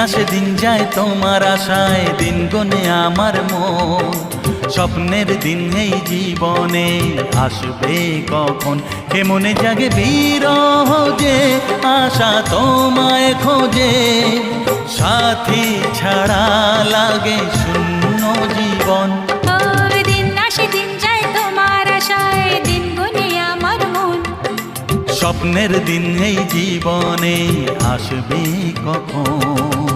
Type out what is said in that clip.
আসে দিন যায় তোমার আশায়, দিন গনে আমার মন। স্বপ্নের দিন এই জীবনে আসবে কখন, কেমনে জাগে বিরহ যে আশা তোমায় খোঁজে। সাথী ছাড়া লাগে শূন্য জীবন। দিন আসে দিন যায় তোমার আশায়, দিন গুনে আমার মন। স্বপ্নের দিন এই জীবনে আসবে কখন।